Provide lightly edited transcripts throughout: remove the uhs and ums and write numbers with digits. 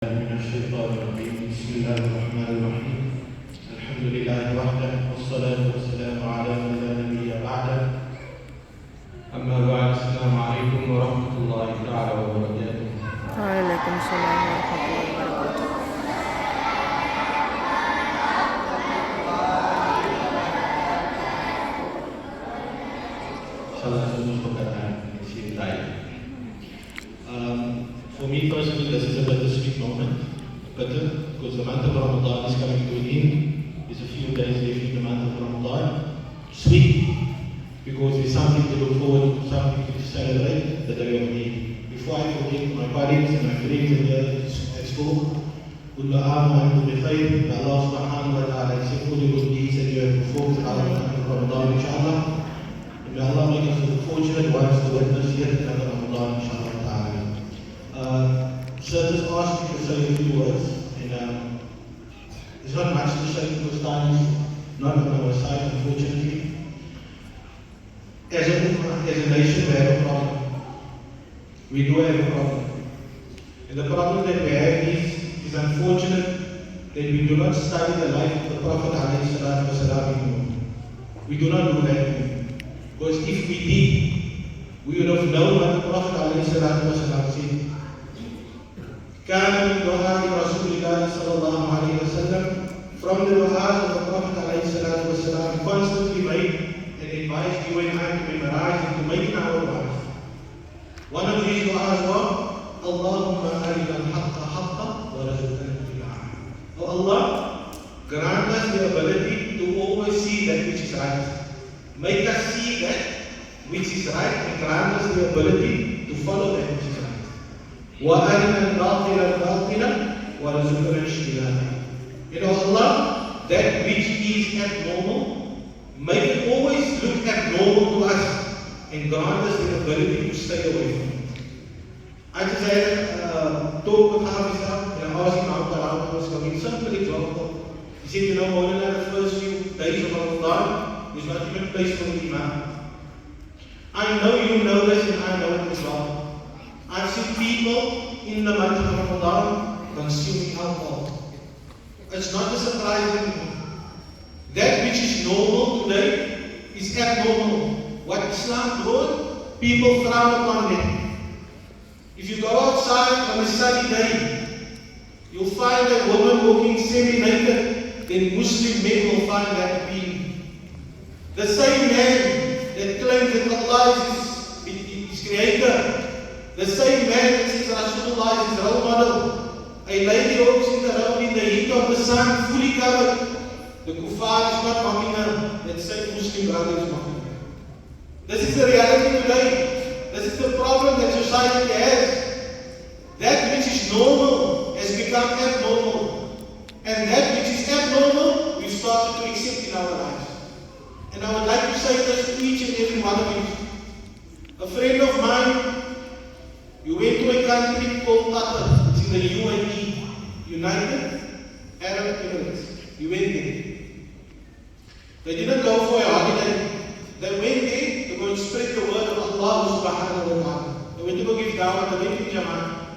من الشيطان الرجيم. بسم الله الرحمن الرحيم. الحمد لله وحده والصلاة والسلام على من لا نبي بعده. أما بعد، السلام عليكم ورحمة الله تعالى وبركاته. وعليكم السلام ورحمة الله وبركاته. Salah satu perkataan yang cintai. For me personally, this is a bittersweet moment. Bitter, because the month of Ramadan is coming to an end. There's a few days left in the month of Ramadan. Sweet, because there's something to look forward to, something to celebrate the day of Eid. Before I forget my colleagues and my friends here at school, كل عام وأنتم بخير. May Allah subhanahu wa ta'ala accept all the good deeds that you have performed throughout the month of Ramadan, inshallah. And may Allah make us the fortunate ones to witness yet another Ramadan, inshallah. Sir just asked me to say a few words, and there's not much to say because time is not on our side, unfortunately. As a nation, we have a problem. We do have a problem. And the problem that we have is unfortunate that we do not study the life of the Prophet ﷺ anymore. We do not do that anymore. Because if we did, we would have known what the Prophet ﷺ said. كان من دعاء رسول الله صلى الله عليه وسلم, from the du'as of the Prophet عليه الصلاة والسلام, constantly made and advised you and I to memorize and to make in our lives. One of these du'as was, Allahumma arina al-haqqa haqqa wa razaqna al-tibaa. Oh Allah, grant us the ability to always see that which is right. Make us see that which is right and grant us the ability to follow that which is right. وَأَرِنَا الْبَاطِلَ الْبَاطِلَ وَرَزُقْنَا اجْتِنَابَهُ. You know, Allah, that which is abnormal, make it always look abnormal to us and grant us the ability to stay away from it. I just had a talk with Hafizah and I asked him how Quran was coming. Simple example. He said, you know, Maulana, the first few days of Ramadan, there's not even place for the Imam. I know you know this and I know it as well. I've seen people in the month of Ramadan consuming alcohol. It's not a surprise anymore. That which is normal today is abnormal. What Islam brought, people frown upon them. If you go outside on a sunny day, you'll find a woman walking semi-naked, then Muslim men will find that appealing. The same man that claims that Allah is his creator, the same man that says Rasulullah is his role model, a lady walks in the road in the heat of the sun, fully covered. The kuffar is not mocking her, that same Muslim brother is mocking her. This is the reality today. This is the problem that society has. That which is normal has become abnormal. And that which is abnormal, we've started to accept in our lives. And I would like to say this to each and every one of you. A friend of mine, you went to a country called Qatar. It's in the UAE, United Arab Emirates. You went there. They didn't go for a holiday. They went there to go and spread the word of Allah subhanahu wa ta'ala. They went to go give dawah, they went to Jama'ah.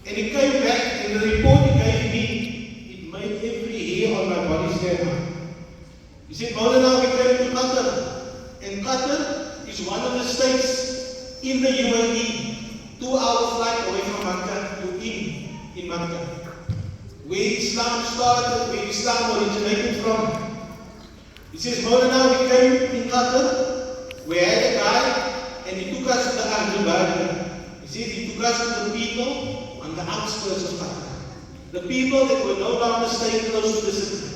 And he came back and the report he gave me, it made every hair on my body stand up. He said, Maulana, we came to Qatar. And Qatar is one of the states in the UAE. 2-hour flight away from Makkah to in Makkah, where Islam started, where Islam originated from. He says, Maulana, we came in Qatar, we had a guy, and he took us to the Arjubariya. He says he took us to the people on the outskirts of Qatar. The people that were no longer staying close to the city.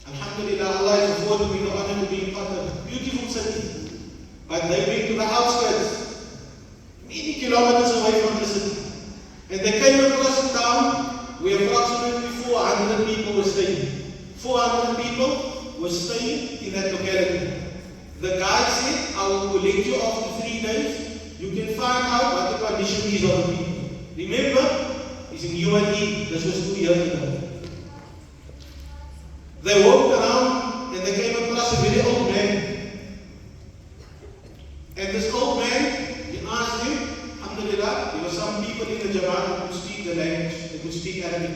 Alhamdulillah, Allah has afforded me the honor to be in Qatar. Beautiful city. But they went to the outskirts, many kilometers away from the city. And they came across a town where approximately 400 people were staying. 400 people were staying in that locality. The guide said, I will collect you after 3 days. You can find out what the condition is of the people. Remember, it's in UAE. This was 2 years ago. They walked around and they came across a very old man. And this old man, he asked him, alhamdulillah, there were some people in the Jama'ah who could speak the language. They could speak Arabic.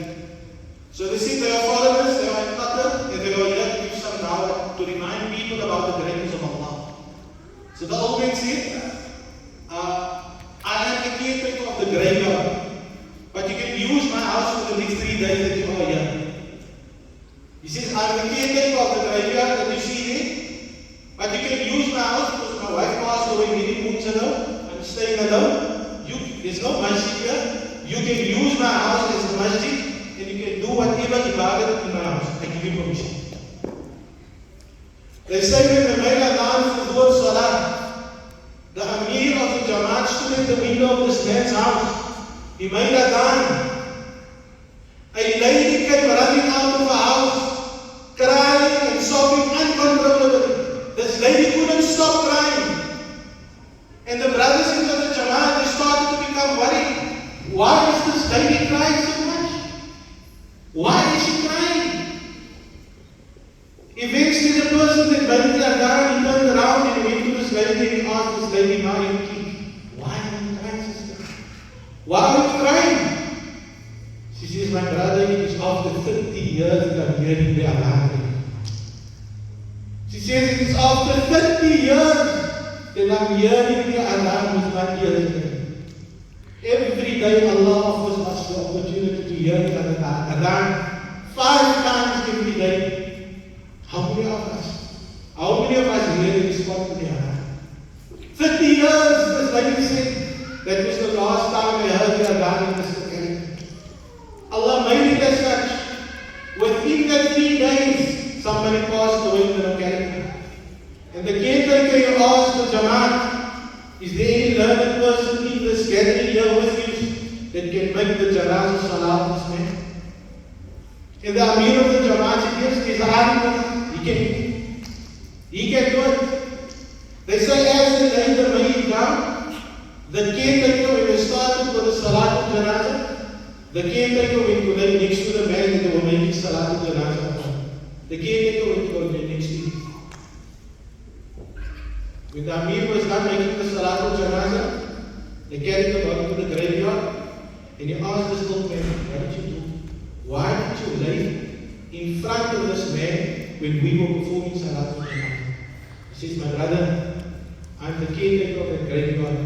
So they said they are foreigners, they are in Qatar, and they are here to give some dawah to remind people about the greatness of Allah. So the old man said, I am the caretaker of the graveyard, but you can use my house for the next 3 days that you are here. He says, I am the caretaker of the graveyard that you see there, but you can use my house because my wife passed away many moons ago. I'm staying alone. There's no masjid here. You can use my house as the masjid, and you can do whatever ibadat in my house. I give you permission. They say when they made adhan for the word salah, the Amir of the Jamaat stood at the window of this man's house. He made adhan. A lady came running out of her house, crying and sobbing uncontrollably. This lady couldn't stop crying. And the brothers in the Jamaat, they started to become worried. Why is this lady crying so much? Why is she crying? Eventually the person that made the adhan, he turned around and went to this lady and he asked this lady, why are you crying, sister? Why are you crying? She says, my brother, it is after 30 years that I'm hearing the adhan. She says, it is after 30 years that I'm hearing the adhan with my ears. Every day Allah offers us the opportunity to hear the adhan 5 times every day. How many of us? How many of us hear and respond to the adhan? 30 years, this lady said, that was the last time I heard the adhan in this locality. Allah made it as such. Within the 3 days, somebody passed away in the locality. And the caretaker asked the Jamaat, is there any learned person in this gathering here with you that can make the janazah salah of this man? And the Amir of the Jamaat said, yes, there's an alim. He can do it. They say as they laid the mayyit down, the caretaker, when they started with the salat of janazah, the caretaker went to lay next to the man that they were making salat of janazah upon. The caretaker went to lay next to him. When the Amir was done making the salat of janazah, they carried the body to the graveyard and he asked this old man, what did you do? Why did you lay in front of this man when we were performing salat of janazah? He says, my brother, I'm the caretaker of that graveyard.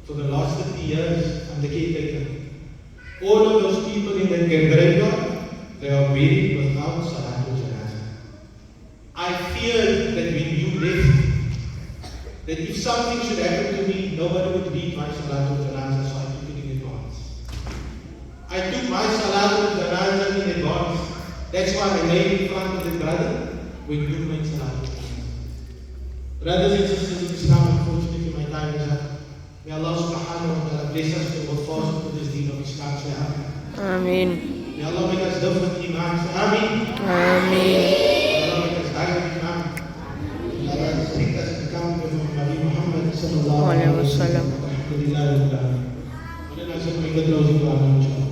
For the last 50 years, I'm the caretaker. All of those people in that graveyard, they are buried without salat of janazah. I feared that when you left, that if something should happen to me, nobody would read my Salatul Janazah, so I took it in advance. I took my Salatul Janazah in advance. That's why I laid in front of the brother when you make Salatul Janazah. Brothers and sisters in Islam, unfortunately my time is up. May Allah subhanahu wa ta'ala bless us to hold fast to this deen of Islam. Say Ameen. May Allah make us live with Iman. Say Ameen. Ameen. May Allah make us die with Iman. May Allah take us to become with Nabi Muhammad sallallahu alayhi wa sallam. Alhamdulillah. Alhamdulillah.